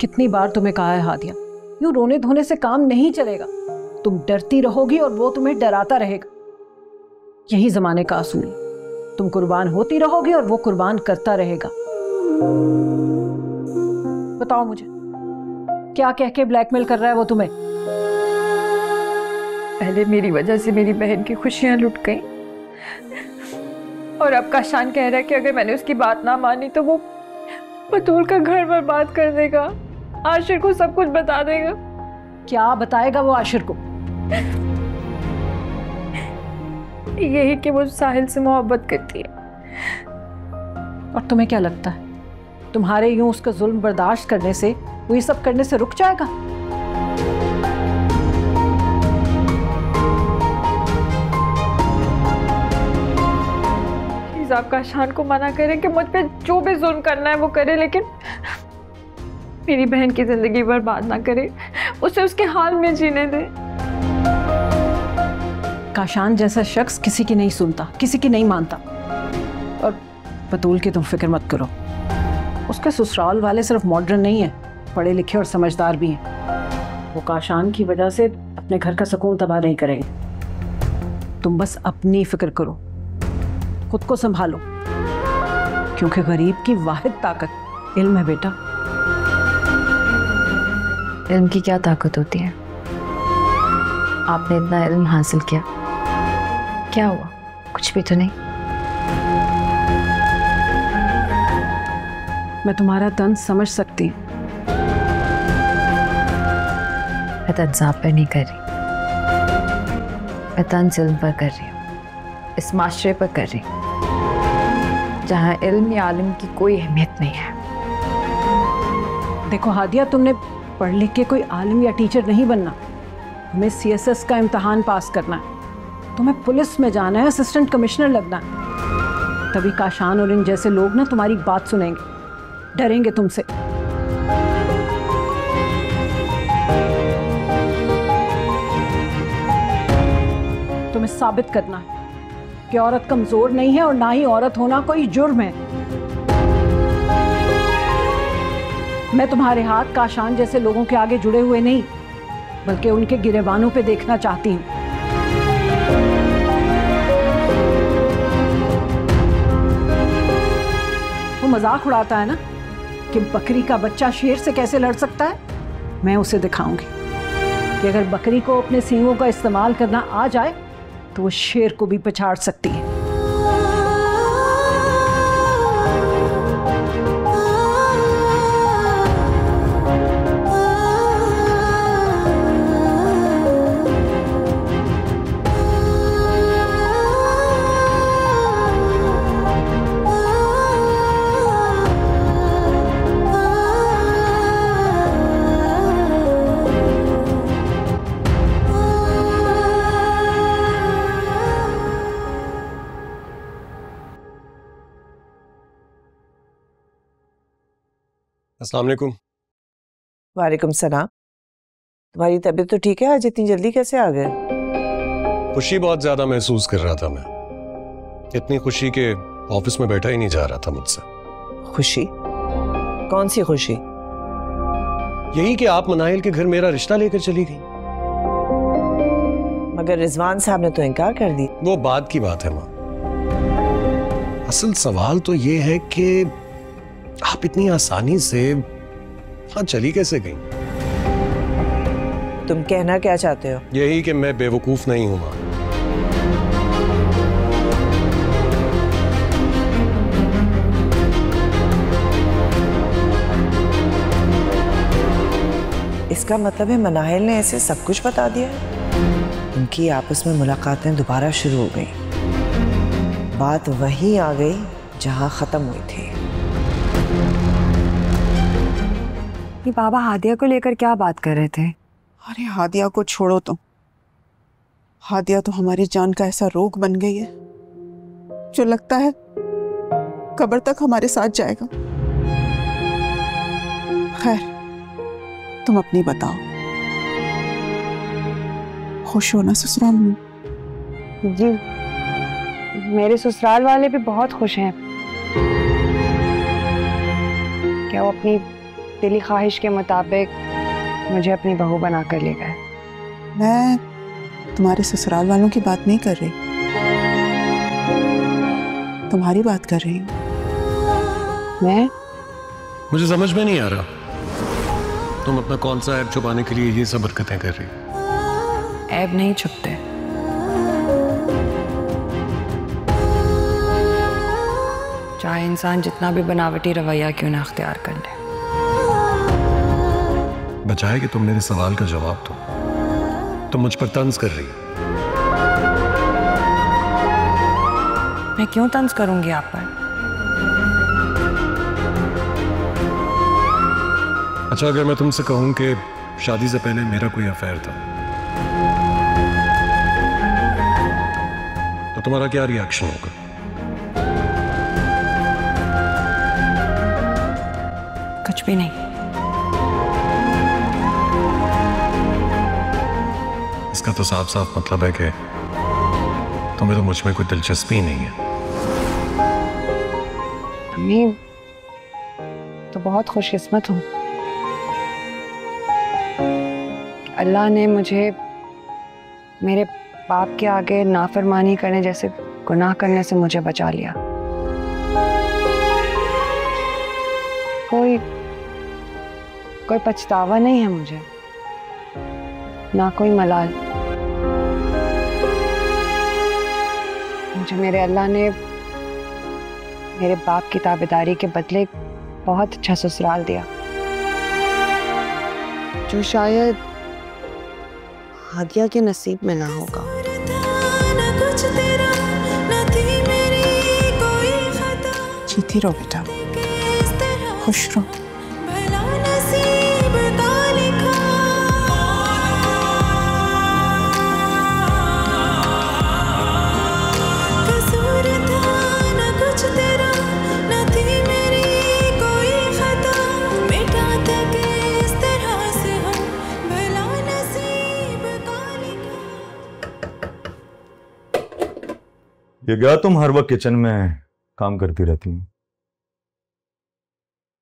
कितनी बार तुम्हें कहा है हादिया, यूं रोने धोने से काम नहीं चलेगा। तुम डरती रहोगी और वो तुम्हें डराता रहेगा। यही जमाने का असूल है। तुम कुर्बान होती रहोगी और वो कुर्बान करता रहेगा। बताओ मुझे, क्या कह के ब्लैकमेल कर रहा है वो तुम्हें? पहले मेरी वजह से मेरी बहन की खुशियां लुट गई और अब काशान कह रहा है कि अगर मैंने उसकी बात ना मानी तो वो बतूल का घर बर्बाद कर देगा, आशिर को सब कुछ बता देगा। क्या बताएगा वो आशिर को? यही कि वो साहिल से मोहब्बत करती है। और तुम्हें क्या लगता है तुम्हारे यूं उसका जुल्म बर्दाश्त करने से वो ये सब करने से रुक जाएगा? आप काशान को मना करें कि मुझ पे जो भी जुल्म करना है वो करे, लेकिन मेरी बहन की जिंदगी बर्बाद ना करे, उसे उसके हाल में जीने दे। काशान जैसा शख्स किसी की नहीं सुनता, किसी की नहीं मानता। और बतूल की तुम फिक्र मत करो, उसके ससुराल वाले सिर्फ मॉडर्न नहीं है, पढ़े लिखे और समझदार भी हैं। वो काशान की वजह से अपने घर का सुकून तबाह नहीं करेंगे। तुम बस अपनी फिक्र करो, खुद को संभालो, क्योंकि गरीब की वाहिद ताकत इल्म है बेटा। इल्म की क्या ताकत होती है? आपने इतना इल्म हासिल किया, क्या हुआ? कुछ भी तो नहीं। मैं तुम्हारा तंज समझ सकती हूँ। मैं तंज पर नहीं कर रही, मैं तंज इल्म पर कर रही हूँ, इस माशरे पर कर रही हूँ जहाँ इल्म या आलिम की कोई अहमियत नहीं है। देखो हादिया, तुमने पढ़ लिख के कोई आलिम या टीचर नहीं बनना। तुम्हें CSS का इम्तहान पास करना है, तुम्हें पुलिस में जाना है, असिस्टेंट कमिश्नर लगना है। तभी काशान और इन जैसे लोग ना तुम्हारी बात सुनेंगे, डरेंगे तुमसे। तुम्हें साबित करना है कि औरत कमजोर नहीं है और ना ही औरत होना कोई जुर्म है। मैं तुम्हारे हाथ काशान जैसे लोगों के आगे जुड़े हुए नहीं, बल्कि उनके गिरेबानों पे देखना चाहती हूँ। वो मजाक उड़ाता है ना कि बकरी का बच्चा शेर से कैसे लड़ सकता है। मैं उसे दिखाऊंगी कि अगर बकरी को अपने सींगों का इस्तेमाल करना आ जाए तो वो शेर को भी पछाड़ सकती है। अस्सलाम वालेकुम। वालेकुम सलाम। तुम्हारी तबीयत तो ठीक है? आज इतनी जल्दी कैसे आ गए? खुशी बहुत ज्यादा महसूस कर रहा था मैं, इतनी खुशी के ऑफिस में बैठा ही नहीं जा रहा था मुझसे। खुशी? कौन सी खुशी? यही कि आप मनाइल के घर मेरा रिश्ता लेकर चली गई। मगर रिजवान साहब ने तो इनकार कर दी। वो बाद की बात है माँ, असल सवाल तो ये है कि आप इतनी आसानी से वहां चली कैसे गई? तुम कहना क्या चाहते हो? यही कि मैं बेवकूफ नहीं हूं मां। इसका मतलब है मनाहिल ने ऐसे सब कुछ बता दिया? उनकी आपस में मुलाकातें दोबारा शुरू हो गई, बात वहीं आ गई जहां खत्म हुई थी। ये बाबा हादिया को लेकर क्या बात कर रहे थे? अरे हादिया को छोड़ो तुम। हादिया तो हमारी जान का ऐसा रोग बन गई है जो लगता है कब्र तक हमारे साथ जाएगा। खैर, तुम अपनी बताओ, खुश हो ना ससुराल में? जी, मेरे ससुराल वाले भी बहुत खुश हैं। क्या वो अपनी दिली ख्वाहिश के मुताबिक मुझे अपनी बहू बना कर ले गए। मैं तुम्हारे ससुराल वालों की बात नहीं कर रही, तुम्हारी बात कर रही हूँ। मैं मुझे समझ में नहीं आ रहा तुम अपना कौन सा ऐप छुपाने के लिए ये सब हरकतें कर रही। ऐब नहीं छुपते, चाहे इंसान जितना भी बनावटी रवैया क्यों ना अख्तियार कर ले। बचाए कि तुम मेरे सवाल का जवाब दो। तुम मुझ पर तंज कर रही हो। मैं क्यों तंज करूंगी आप पर? अच्छा, अगर मैं तुमसे कहूं कि शादी से पहले मेरा कोई अफेयर था तो तुम्हारा क्या रिएक्शन होगा? कुछ भी नहीं। इसका तो साफ साफ मतलब है कि तुम्हें तो मुझ में कोई दिलचस्पी नहीं है। मैं तो बहुत खुशकिस्मत हूँ। अल्लाह ने मुझे मेरे बाप के आगे नाफरमानी करने जैसे गुनाह करने से मुझे बचा लिया। कोई पछतावा नहीं है मुझे, ना कोई मलाल। मुझे मेरे अल्लाह ने मेरे बाप की ताबेदारी के बदले बहुत अच्छा ससुराल दिया, जो शायद हादिया के नसीब में ना होगा। जीती रहो बेटा, खुश रहो। ये क्या तुम हर वक्त किचन में काम करती रहती हो?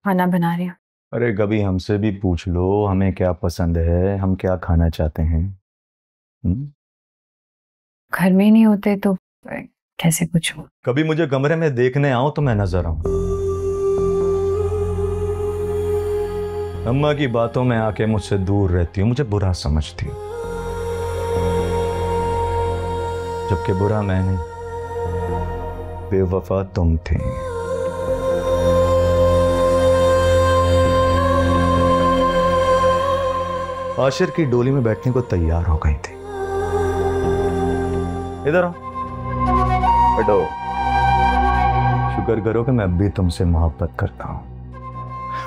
खाना बना रही हूँ। अरे कभी हमसे भी पूछ लो हमें क्या पसंद है, हम क्या खाना चाहते हैं। घर में ही नहीं होते तो कैसे पूछूं? कभी मुझे कमरे में देखने आओ तो मैं नजर आऊं। अम्मा की बातों में आके मुझसे दूर रहती हो, मुझे बुरा समझती हो, जबकि बुरा मैंने, बेवफा तुम थे। आशिर की डोली में बैठने को तैयार हो गई थी। इधर आओ, बैठो। शुक्र करो कि मैं अब भी तुमसे मोहब्बत करता हूं।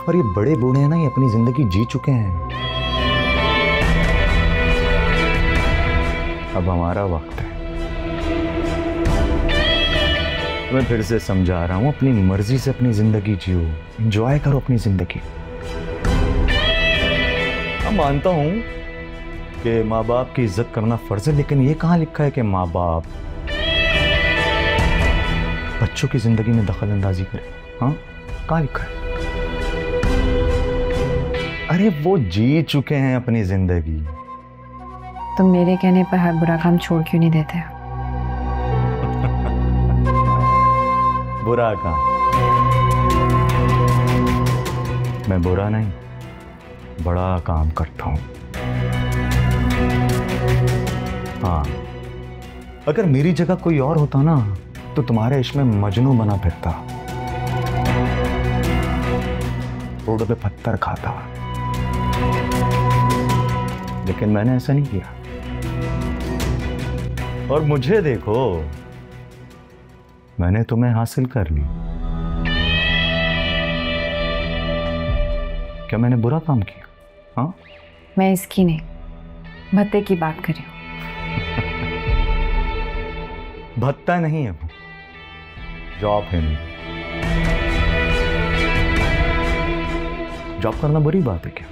और ये बड़े बूढ़े हैं ना, ये अपनी जिंदगी जी चुके हैं। अब हमारा वक्त है। मैं फिर से समझा रहा हूं, अपनी मर्जी से अपनी जिंदगी जियो, एंजॉय करो अपनी जिंदगी। मैं मानता हूं कि माँ बाप की इज्जत करना फर्ज है, लेकिन ये कहां लिखा है कि माँ बाप बच्चों की जिंदगी में दखल अंदाजी करे? हाँ, कहां लिखा है? अरे वो जी चुके हैं अपनी जिंदगी। तुम मेरे कहने पर हर बुरा काम छोड़ क्यों नहीं देते? बुरा काम? मैं बुरा नहीं, बड़ा काम करता हूं। हाँ, अगर मेरी जगह कोई और होता ना तो तुम्हारे इश्क में मजनू बना फिरता, रोड पे पत्थर खाता, लेकिन मैंने ऐसा नहीं किया। और मुझे देखो, मैंने तुम्हें हासिल कर ली। क्या मैंने बुरा काम किया? हाँ, मैं इसकी नहीं, भत्ते की बात कर रही हूँ। भत्ता नहीं है, जॉब है। नहीं, जॉब करना बुरी बात है क्या?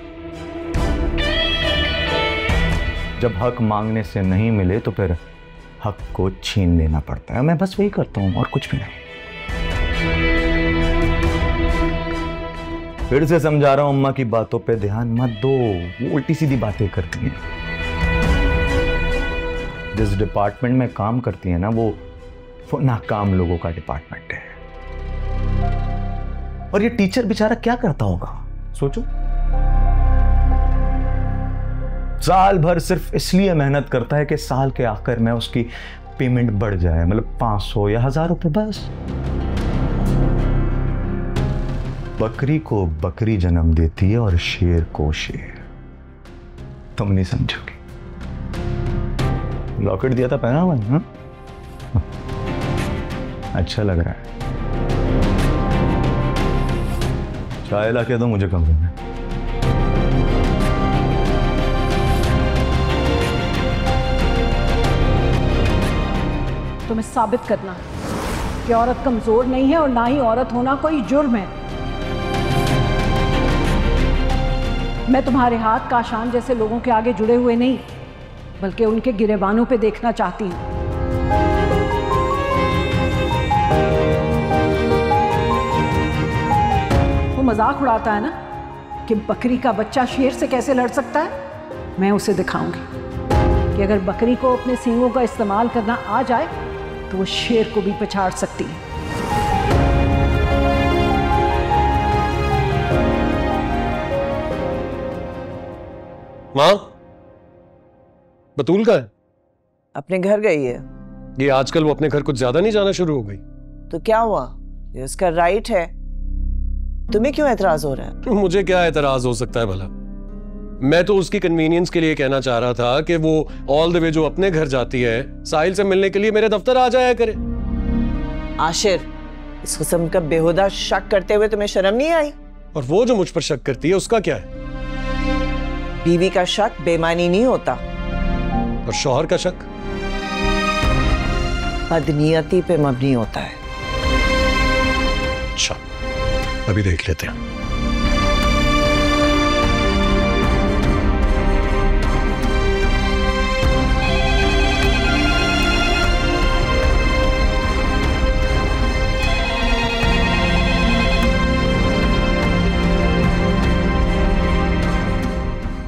जब हक मांगने से नहीं मिले तो फिर हक को छीन लेना पड़ता है। मैं बस वही करता हूं और कुछ भी नहीं। फिर से समझा रहा हूं, अम्मा की बातों पे ध्यान मत दो, वो उल्टी सीधी बातें करती हैं। जिस डिपार्टमेंट में काम करती है ना, वो नाकाम लोगों का डिपार्टमेंट है। और ये टीचर बेचारा क्या करता होगा सोचो। साल भर सिर्फ इसलिए मेहनत करता है कि साल के आखिर में उसकी पेमेंट बढ़ जाए, मतलब 500 या 1000 रुपए बस। बकरी को बकरी जन्म देती है और शेर को शेर। तुम नहीं समझोगे। लॉकेट दिया था पहना हुआ है? अच्छा लग रहा है। चाय ला के दो मुझे कमरे में। तुम्हें साबित करना कि औरत कमजोर नहीं है और ना ही औरत होना कोई जुर्म है। मैं तुम्हारे हाथ काशान जैसे लोगों के आगे जुड़े हुए नहीं, बल्कि उनके गिरेबानों पे देखना चाहती हूँ। वो मजाक उड़ाता है ना कि बकरी का बच्चा शेर से कैसे लड़ सकता है। मैं उसे दिखाऊंगी कि अगर बकरी को अपने सींगों का इस्तेमाल करना आ जाए तो वो शेर को भी पछाड़ सकती है। माँ, बतूल का है? अपने घर गई है। ये आजकल वो अपने घर कुछ ज्यादा नहीं जाना शुरू हो गई। तो क्या हुआ, ये उसका राइट है, तुम्हें क्यों एतराज हो रहा है? मुझे क्या एतराज हो सकता है भला? मैं तो उसकी कन्वीनियंस के लिए कहना चाह रहा था कि वो ऑल द वे जो अपने घर जाती है, साहिल से मिलने के लिए मेरे दफ्तर आ जाया करे। आशिर, इस किस्म का बेहुदा शक करते हुए तुम्हें शर्म नहीं आई? और वो जो मुझ पर शक करती है उसका क्या है? बीवी का शक बेईमानी नहीं होता। और शौहर का शक बदनीयती पे मबनी होता है। अच्छा, अभी देख लेते हैं।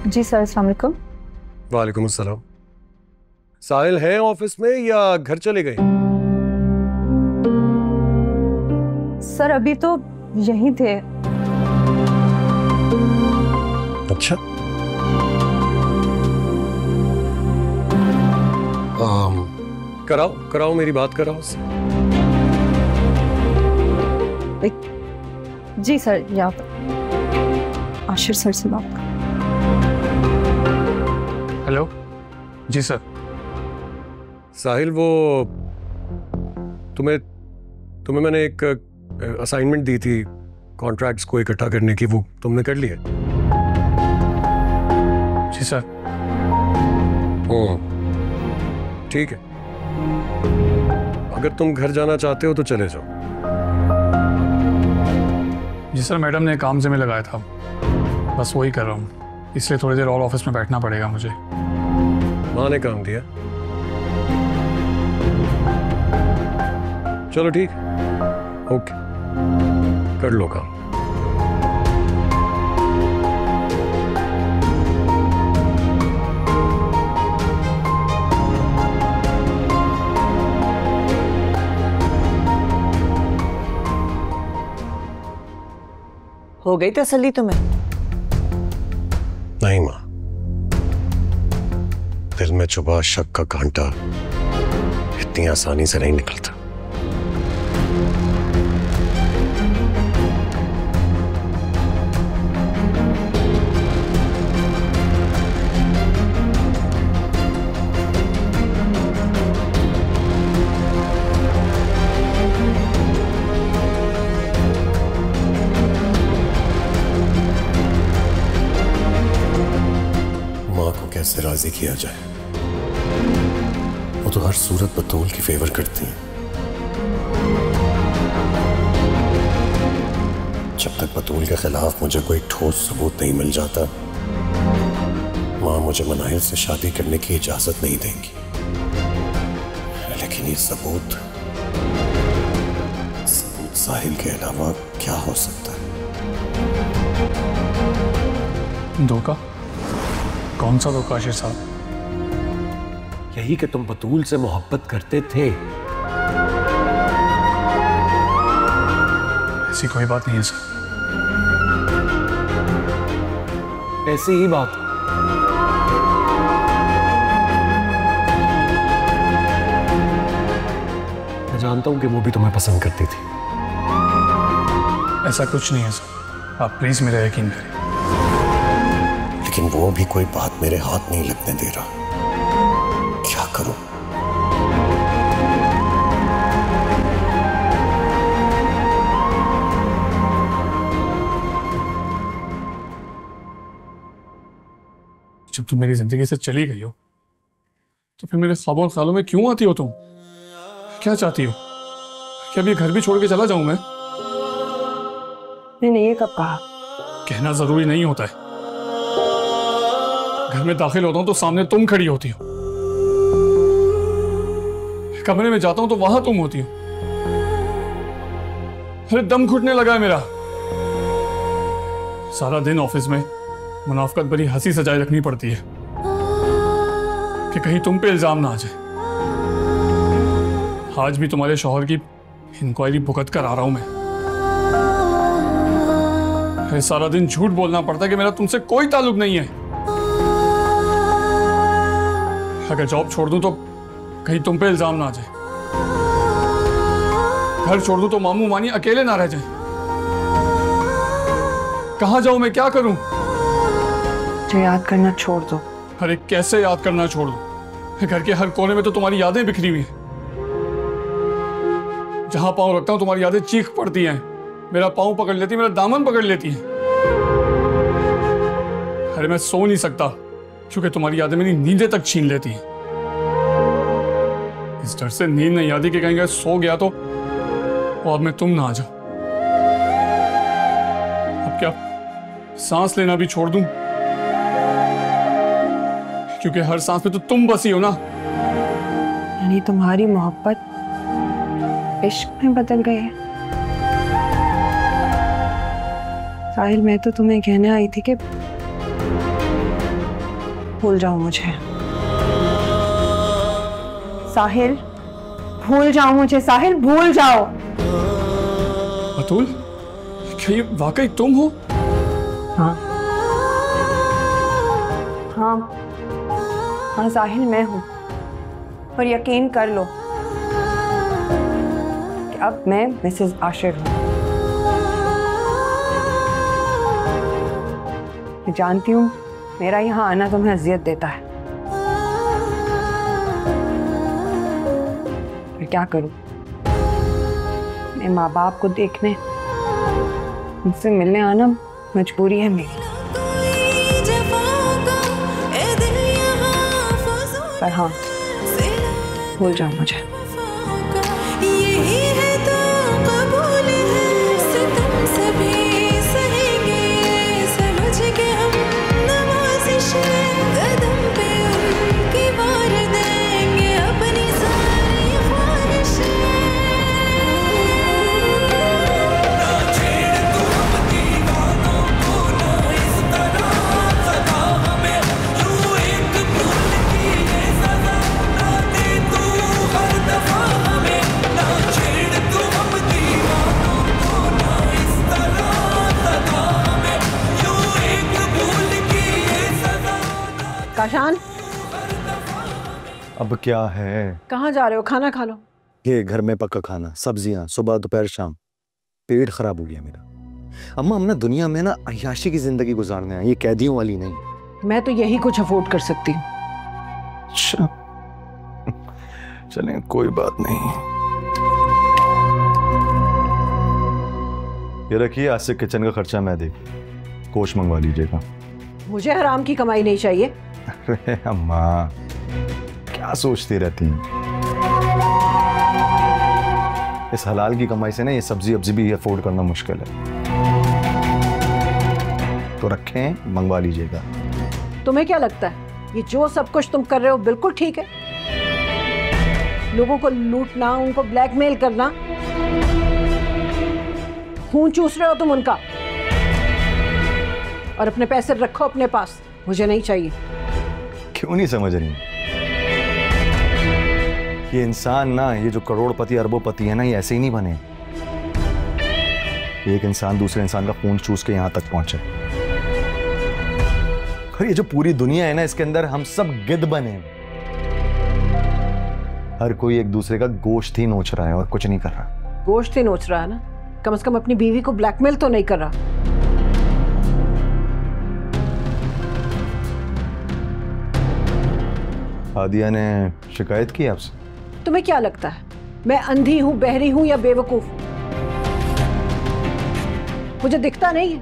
जी सर, अस्सलाम वालेकुम। वालेकुम अस्सलाम। साहिल है ऑफिस में या घर चले गए? सर अभी तो यहीं थे। अच्छा, कराओ कराओ, मेरी बात कराओ उससे। जी सर, यहाँ पर आशिर सर से बात। हेलो जी सर। साहिल, वो तुम्हें मैंने एक असाइनमेंट दी थी कॉन्ट्रैक्ट्स को इकट्ठा करने की, वो तुमने कर लिया? जी सर। ठीक है, अगर तुम घर जाना चाहते हो तो चले जाओ। जी सर, मैडम ने काम से में लगाया था, बस वही कर रहा हूँ, इसलिए थोड़ी देर और ऑफिस में बैठना पड़ेगा मुझे। माँ ने काम दिया? चलो ठीक, ओके, कर लो काम। हो गई तसल्ली तुम्हें? नहीं माँ, दिल में चुभा शक का कांटा इतनी आसानी से नहीं निकलता। कैसे राजी किया जाए? वो तो हर सूरत बतूल की फेवर करती है। जब तक बतूल के खिलाफ मुझे कोई ठोस सबूत नहीं मिल जाता, माँ मुझे मनाहिल से शादी करने की इजाजत नहीं देंगी। लेकिन ये सबूत साहिल के अलावा क्या हो सकता है? धोखा? कौन सा धोखा आशिर साहब? यही कि तुम बतूल से मोहब्बत करते थे। ऐसी कोई बात नहीं है सर। ऐसी ही बात। मैं जानता हूं कि वो भी तुम्हें पसंद करती थी। ऐसा कुछ नहीं है सर, आप प्लीज मेरा यकीन करें। लेकिन वो भी कोई बात मेरे हाथ नहीं लगने दे रहा। क्या करूं? जब तुम मेरी जिंदगी से चली गई हो तो फिर मेरे ख्वाबों और ख्यालों में क्यों आती हो तुम? क्या चाहती हो? क्या अभी घर भी छोड़ के चला जाऊं मैं? मैंने ये कब कहा? कहना जरूरी नहीं होता है। घर में दाखिल होता हूं तो सामने तुम खड़ी होती हो, कमरे में जाता हूं तो वहां तुम होती हो। अरे दम घुटने लगा है मेरा। सारा दिन ऑफिस में मुनाफकत भरी हंसी सजाए रखनी पड़ती है कि कहीं तुम पे इल्जाम ना आ जाए। आज भी तुम्हारे शौहर की इंक्वायरी भुगत कर आ रहा हूं मैं। सारा दिन झूठ बोलना पड़ता है कि मेरा तुमसे कोई ताल्लुक नहीं है। अगर जॉब छोड़ दूं तो कहीं तुम पे इल्जाम ना आ जाए। घर छोड़ दूं तो मामू मानी अकेले ना रह जाए। कहां जाऊं मैं, क्या करूं? मुझे याद करना छोड़ दो। अरे कैसे याद करना छोड़ दूं? घर के हर कोने में तो तुम्हारी यादें बिखरी हुई हैं। जहां पांव रखता हूं तुम्हारी यादें चीख पड़ती हैं। मेरा पांव पकड़ लेती, मेरा दामन पकड़ लेती है। अरे मैं सो नहीं सकता क्योंकि तुम्हारी यादें मेरी नींदें तक छीन लेती हैं। इस डर से नींद नहीं आती कि कहीं सो गया तो और मैं तुम ना आ जाओ। अब क्या सांस लेना भी छोड़ दूं? क्योंकि हर सांस में तो तुम बसी हो ना। यानी तुम्हारी मोहब्बत इश्क में बदल गई है। साहिल, मैं तो तुम्हें कहने आई थी कि भूल जाओ मुझे। साहिल, भूल जाओ मुझे। साहिल, भूल जाओ। बतूल, क्या ये वाकई तुम हो? हाँ हाँ हाँ साहिल, मैं हूं। और यकीन कर लो कि अब मैं मिसेस आशिर हूं। मैं जानती हूं मेरा यहाँ आना तुम्हें अजियत देता है, मैं क्या करूं? मेरे माँ बाप को देखने, उनसे मिलने आना मजबूरी है मेरी। पर हाँ, भूल जाओ मुझे। काशान, अब क्या है? कहाँ जा रहे हो? खाना खा लो। ये घर में पक्का खाना, सब्जियां, सुबह दोपहर शाम। पेट खराब हो गया मेरा। अम्मा, हम ना दुनिया में ना अय्याशी की जिंदगी गुजारने हैं, ये कैदियों वाली नहीं। मैं तो यही कुछ अफोर्ड कर सकती हूँ। अच्छा चलें, कोई बात नहीं। ये रखिए, आज से किचन का खर्चा मैं दे, कोच मंगवा लीजिएगा। मुझे हराम की कमाई नहीं चाहिए। अरे अम्मा, क्या सोचती रहती हैं? इस हलाल की कमाई से ना ये सब्जी अब्जी भी अफोर्ड करना मुश्किल है। तो रखें, मंगवा लीजिएगा। तुम्हें क्या लगता है ये जो सब कुछ तुम कर रहे हो बिल्कुल ठीक है? लोगों को लूटना, उनको ब्लैकमेल करना, खून चूस रहे हो तुम उनका। और अपने पैसे रखो अपने पास, मुझे नहीं चाहिए। क्यों नहीं समझ रही? ये इंसान ना, ये जो करोड़पति अरबोपति है ना, ये ऐसे ही नहीं बने। एक इंसान दूसरे इंसान का खून चूस के यहां तक पहुंचे। और ये जो पूरी दुनिया है ना, इसके अंदर हम सब गिद्ध बने। हर कोई एक दूसरे का गोश्त ही नोच रहा है और कुछ नहीं कर रहा। गोश्त ही नोच रहा है ना, कम से कम अपनी बीवी को ब्लैकमेल तो नहीं कर रहा। हादिया ने शिकायत की आपसे? तुम्हें क्या लगता है मैं अंधी हूं, बहरी हूं या बेवकूफ? मुझे दिखता नहीं है।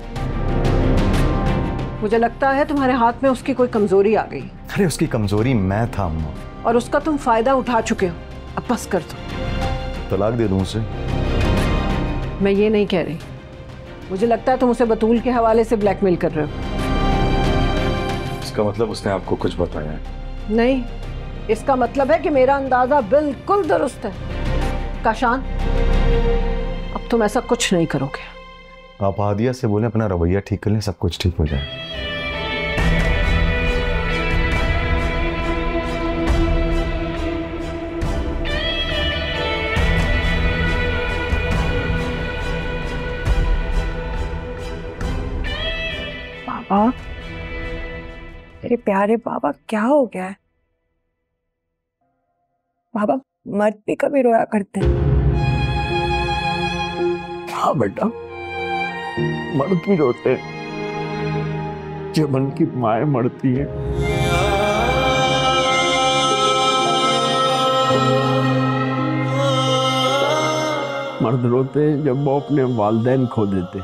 मुझे लगता है तुम्हारे हाथ में उसकी कोई कमजोरी आ गई। अरे उसकी कमजोरी मैं था अम्मा। और उसका तुम फायदा उठा चुके हो। अब बस कर दो। तलाक दे दूं उसे? मैं ये नहीं कह रही। मुझे लगता है तुम उसे बतूल के हवाले से ब्लैकमेल कर रहे हो। इसका मतलब उसने आपको कुछ बताया है? नहीं, इसका मतलब है कि मेरा अंदाजा बिल्कुल दुरुस्त है। काशान, अब तुम ऐसा कुछ नहीं करोगे। आप हादिया से बोले अपना रवैया ठीक कर लें, सब कुछ ठीक हो जाए। बाबा, मेरे प्यारे बाबा, क्या हो गया है? बाबा, मर्द भी कभी रोया करते हैं। हाँ बेटा, मर्द भी रोते हैं जब उनकी माएं मरती है। मर्द रोते हैं जब वो अपने वालिदैन खो देते।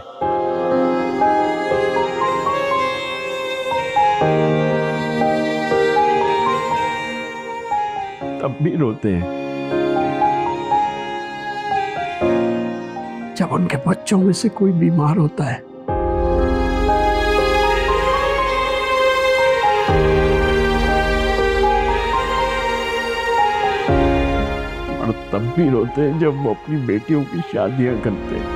तब भी रोते हैं जब उनके बच्चों में से कोई बीमार होता है। और तब भी रोते हैं जब वो अपनी बेटियों की शादियां करते हैं।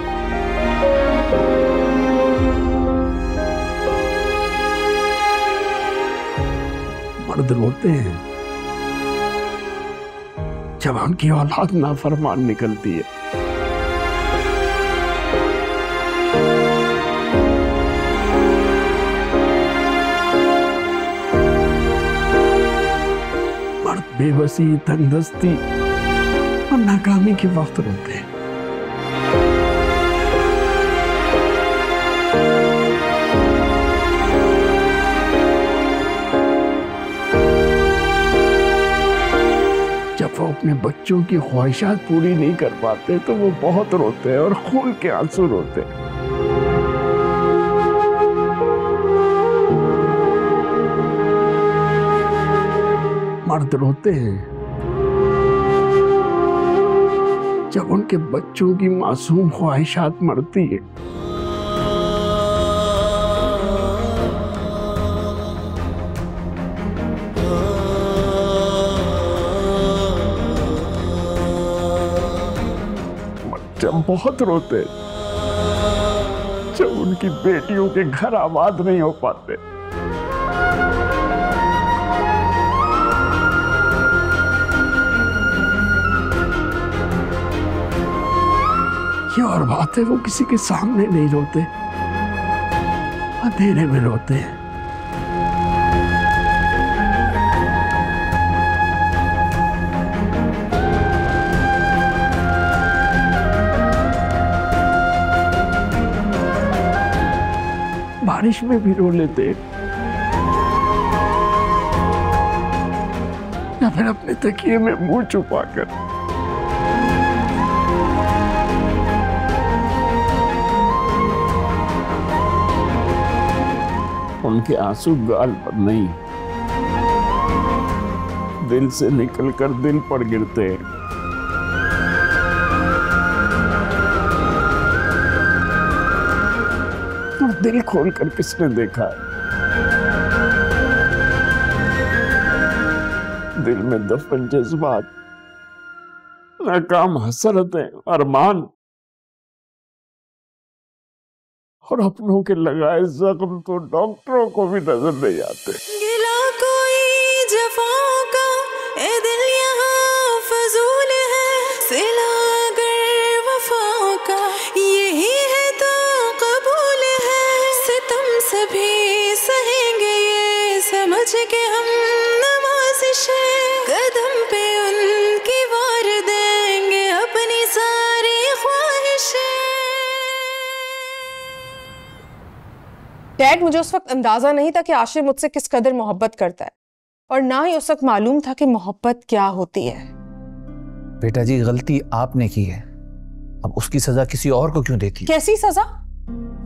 मर्द रोते हैं जब उनकी औलाद नाफरमान निकलती है। मर्द बेबसी, तंगदस्ती और नाकामी के वक्त रोते हैं। जब वो अपने बच्चों की ख्वाहिशात पूरी नहीं कर पाते तो वो बहुत रोते हैं और खून के आंसू रोते हैं। मर्द रोते हैं जब उनके बच्चों की मासूम ख्वाहिशात मरती है। जब बहुत रोते हैं जब उनकी बेटियों के घर आबाद नहीं हो पाते। ये और बात है, वो किसी के सामने नहीं रोते, अंधेरे में रोते हैं। बारिश में भी रो लेते या फिर अपने तकिए में मुंह छुपाकर। उनके आंसू गाल पर नहीं, दिल से निकलकर दिल पर गिरते हैं। और दिल खोलकर किसने देखा है? दिल में दफन जज्बात, नाकाम हसरतें, अरमान और अपनों के लगाए जख्म तो डॉक्टरों को भी नजर नहीं आते। गिला कोई जफाओं का ए दिल यहाँ फजूल है, सिला अगर वफाओं का यही है तो कबूल है। सितम सभी सहेंगे ये समझ के हम नवाजिश है, कदम पे उनकी वार देंगे अपनी सारी ख्वाहिशें। डैड, मुझे उस वक्त अंदाजा नहीं था कि आशिर मुझसे किस कदर मोहब्बत करता है, और ना ही उस वक्त मालूम था कि मोहब्बत क्या होती है। बेटा जी, गलती आपने की है, अब उसकी सजा किसी और को क्यों देती? कैसी सजा?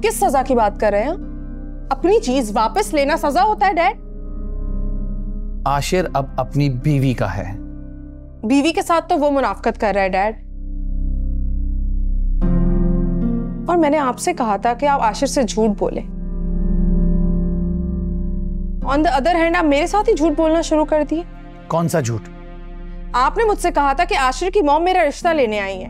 किस सजा की बात कर रहे हैं? अपनी चीज वापस लेना सजा होता है डैड? आशिर अब अपनी बीवी का है। बीवी के साथ तो वो मुनाफकत कर रहा है डैड, और मैंने आपसे कहा था कि आप आशिर से झूठ बोले। ऑन द अदर हैंड आप मेरे साथ ही झूठ बोलना शुरू कर दिए। कौन सा झूठ? आपने मुझसे कहा था कि आशिर की मॉम मेरा रिश्ता लेने आई है,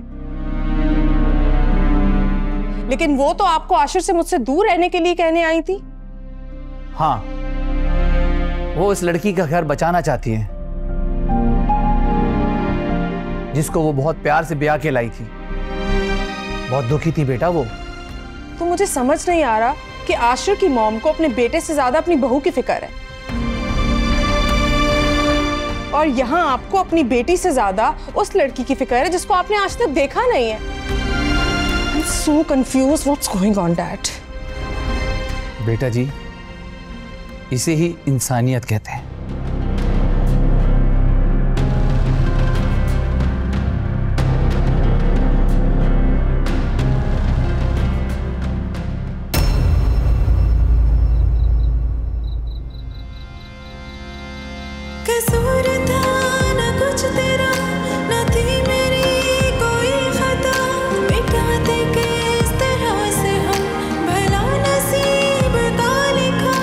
लेकिन वो तो आपको आशिर से मुझसे दूर रहने के लिए कहने आई थी। हाँ, वो इस लड़की का घर बचाना चाहती है जिसको वो बहुत प्यार से ब्याह के लाई थी। बहुत दुखी थी बेटा वो। तो मुझे समझ नहीं आ रहा कि आशिर की मॉम को अपने बेटे से ज्यादा अपनी बहू की फिक्र है, और यहाँ आपको अपनी बेटी से ज्यादा उस लड़की की फिक्र है जिसको आपने आज तक देखा नहीं है। I'm so confused. What's going on, Dad? बेटा जी, इसे ही इंसानियत कहते हैं। कसूर था ना कुछ तेरा, ना थी मेरी कोई खता, मिटाते किस तरह से हम भला नसीब का लिखा।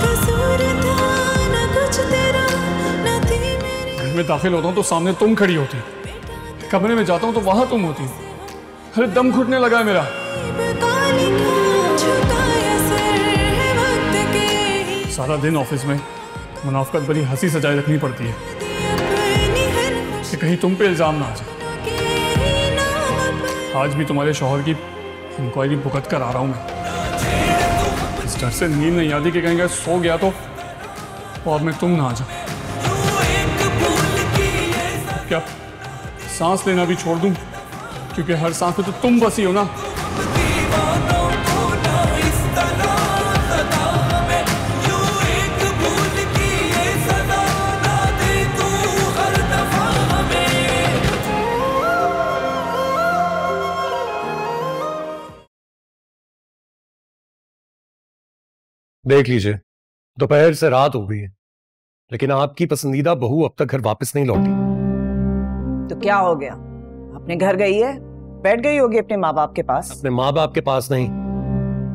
कसूर था ना कुछ तेरा, ना थी मेरी। घर में दाखिल होता हूँ तो सामने तुम खड़ी होती, कमरे में जाता हूँ तो वहां तुम होती। अरे दम घुटने लगा है मेरा। सारा दिन ऑफिस में मुनाफकत भरी हंसी सजाए रखनी पड़ती है कि कहीं तुम पे इल्जाम ना आ जाए। आज भी तुम्हारे शौहर की इंक्वायरी भुगत कर आ रहा हूं मैं। इस डर से नींद नहीं आती कि कहीं सो गया तो और मैं तुम ना आ जाओ। क्या सांस लेना भी छोड़ दूं? क्योंकि हर सांस में तो तुम बसी हो ना। देख लीजिए, दोपहर से रात हो गई है, लेकिन आपकी पसंदीदा बहू अब तक घर वापस नहीं लौटी। तो क्या हो गया? अपने घर गई है, बैठ गई होगी अपने माँ बाप के पास। अपने माँ बाप के पास नहीं,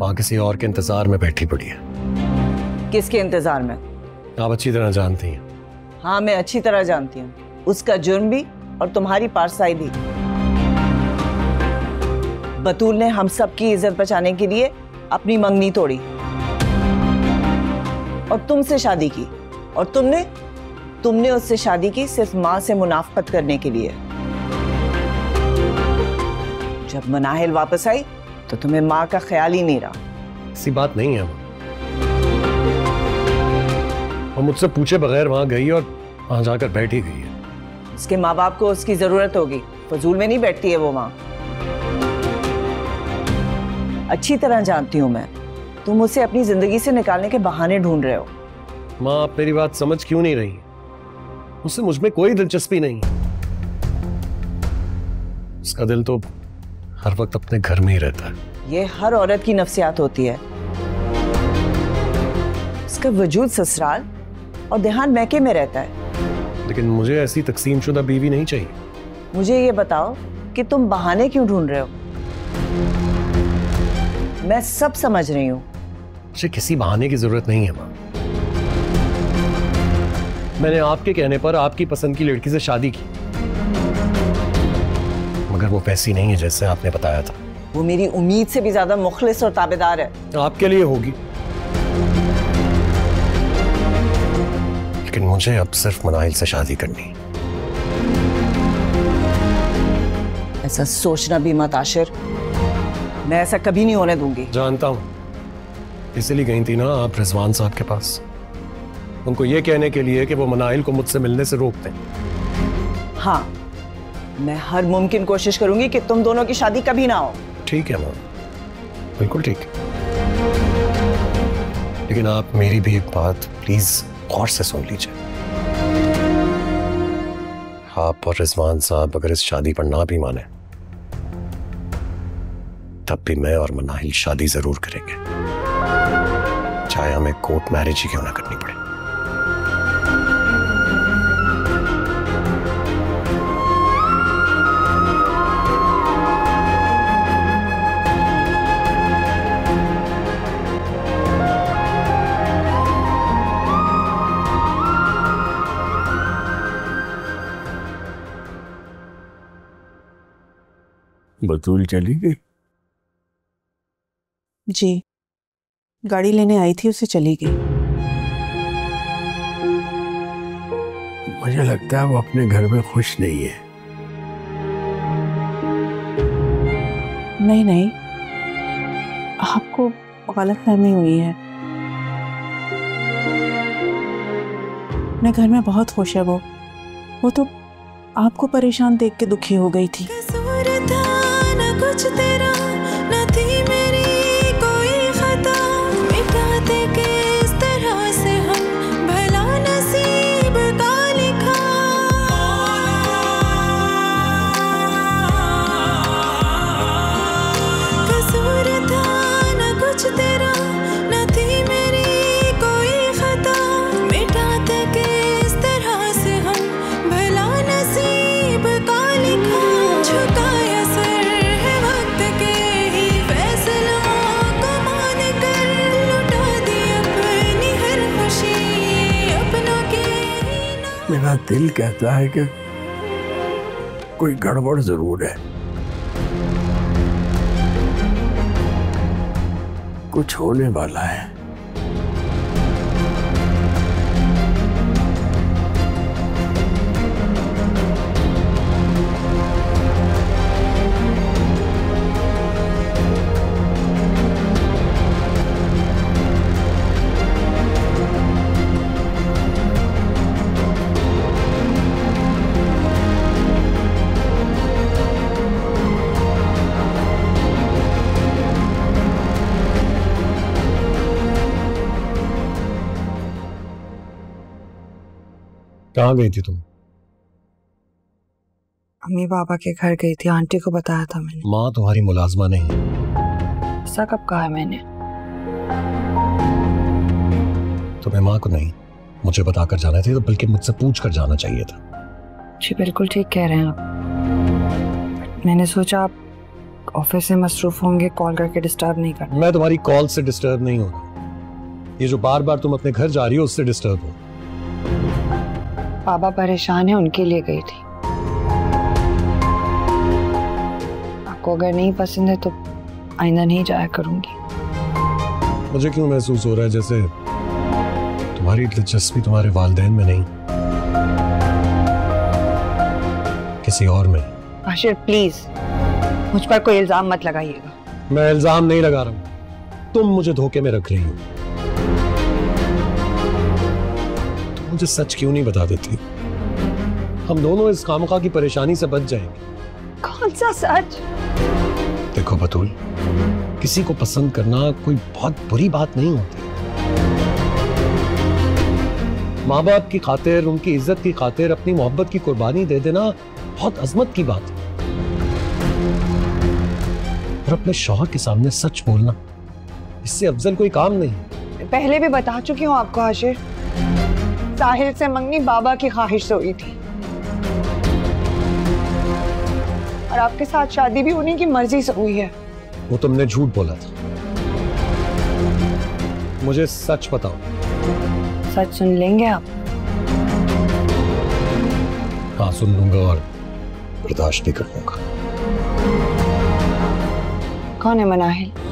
वहां किसी और के इंतजार में बैठी पड़ी है। किसके इंतजार में? आप अच्छी तरह जानती हैं। हाँ, मैं अच्छी तरह जानती हूँ। उसका जुर्म भी और तुम्हारी पारसाई भी। बतूल ने हम सब की इज्जत बचाने के लिए अपनी मंगनी तोड़ी और तुमसे शादी की, और तुमने उससे शादी की सिर्फ माँ से मुनाफकत करने के लिए। जब मनाहिल वापस आई तो तुम्हें माँ का ख्याल ही नहीं रहा। ऐसी बात नहीं है। वो मुझसे पूछे बगैर वहां गई और वहां जाकर बैठी गई है। उसके माँ बाप को उसकी जरूरत होगी, फजूल में नहीं बैठती है वो माँ। अच्छी तरह जानती हूँ मैं, तुम उसे अपनी जिंदगी से निकालने के बहाने ढूंढ रहे हो। माँ, आप मेरी बात समझ क्यों नहीं रही? उससे मुझ में कोई दिलचस्पी नहीं। उसका दिल तो हर वक्त अपने घर में ही रहता है। ये हर औरत की नफ्सियात होती है। उसका वजूद ससुराल और देहात मैके में रहता है। लेकिन मुझे ऐसी तकसीमशुदा बीवी नहीं चाहिए। मुझे ये बताओ कि तुम बहाने क्यों ढूंढ रहे हो? मैं सब समझ रही हूँ। मुझे किसी बहाने की जरूरत नहीं है माँ। मैंने आपके कहने पर आपकी पसंद की लड़की से शादी की। मगर वो वैसी नहीं है जैसे आपने बताया था। वो मेरी उम्मीद से भी ज्यादा मुखलिस और ताबेदार है। आपके लिए होगी, लेकिन मुझे अब सिर्फ मनाइल से शादी करनी है। ऐसा सोचना भी मत आशिर, मैं ऐसा कभी नहीं होने दूंगी। जानता हूं, इसलिए गई थी ना आप रिजवान साहब के पास, उनको ये कहने के लिए कि वो मनाइल को मुझसे मिलने से रोक दें। हाँ, मैं हर मुमकिन कोशिश करूंगी कि तुम दोनों की शादी कभी ना हो। ठीक है मैम, बिल्कुल ठीक है, लेकिन आप मेरी भी एक बात प्लीज गौर से सुन लीजिए। आप और रिजवान साहब अगर इस शादी पर ना भी माने, तब भी मैं और मनाहिल शादी जरूर करेंगे, चाहे हमें कोर्ट मैरिज ही क्यों ना करनी पड़े। बतूल चली गई? जी, गाड़ी लेने आई थी, उसे चली गई। मुझे लगता है वो अपने घर में खुश नहीं है। नहीं नहीं, आपको गलतफहमी हुई है। अपने घर में बहुत खुश है वो तो आपको परेशान देख के दुखी हो गई थी। कुछ तेरा न थी मेरी कोई खता, मिटाते के इस तरह से हम भला नसीब का लिखा। कसूर था न कुछ तेरा न थी मेरी कोई खता, मिटाते के इस तरह से हम भला नसीब का लिखा। झुकाया सर मेरा दिल कहता है कि कोई गड़बड़ जरूर है, कुछ होने वाला है। कहाँ गई थी तुम? अम्मी पापा के घर गई थी, आंटी को बताया था मैंने। माँ तुम्हारी मुलाजमा नहीं। ऐसा कब कहा है मैंने? तुम्हें माँ को नहीं, मुझे बताकर जाना था, तो बल्कि मुझसे पूछ कर जाना चाहिए था। जी बिल्कुल ठीक कह रहे हैं आप। मैंने सोचा आप ऑफिस से मसरूफ होंगे, कॉल करके डिस्टर्ब नहीं करना। मैं तुम्हारी कॉल से डिस्टर्ब नहीं हो रहा, ये जो बार बार तुम अपने घर जा रही हो उससे डिस्टर्ब हो। पापा परेशान है, उनके लिए गई थी। आपको अगर नहीं पसंद है तो आइंदा नहीं जाया करूंगी। मुझे क्यों महसूस हो रहा है जैसे तुम्हारी दिलचस्पी तुम्हारे वालिदैन में नहीं, किसी और में। आशिर प्लीज मुझ पर कोई इल्जाम मत लगाइएगा। मैं इल्जाम नहीं लगा रहा हूं, तुम मुझे धोखे में रख रही हो। मुझे सच क्यों नहीं बता देती? हम दोनों इस खामखा की परेशानी से बच जाएंगे। कौन सा सच? देखो बतूल, किसी को पसंद करना कोई बहुत बुरी बात नहीं होती। माँ बाप की खातिर, उनकी इज्जत की खातिर अपनी मोहब्बत की कुर्बानी दे देना बहुत अजमत की बात है। और अपने शौहर के सामने सच बोलना, इससे अफजल कोई काम नहीं। पहले भी बता चुकी हूँ आपको आशिर, साहिल से मंगनी बाबा की ख्वाहिश से हुई थी और आपके साथ शादी भी उन्हीं की मर्जी से हुई है। वो तुमने झूठ बोला था। मुझे सच बताओ। सच सुन लेंगे आप? हाँ सुन लूंगा और बर्दाश्त भी कर लूंगा। कौन है मनाहिल?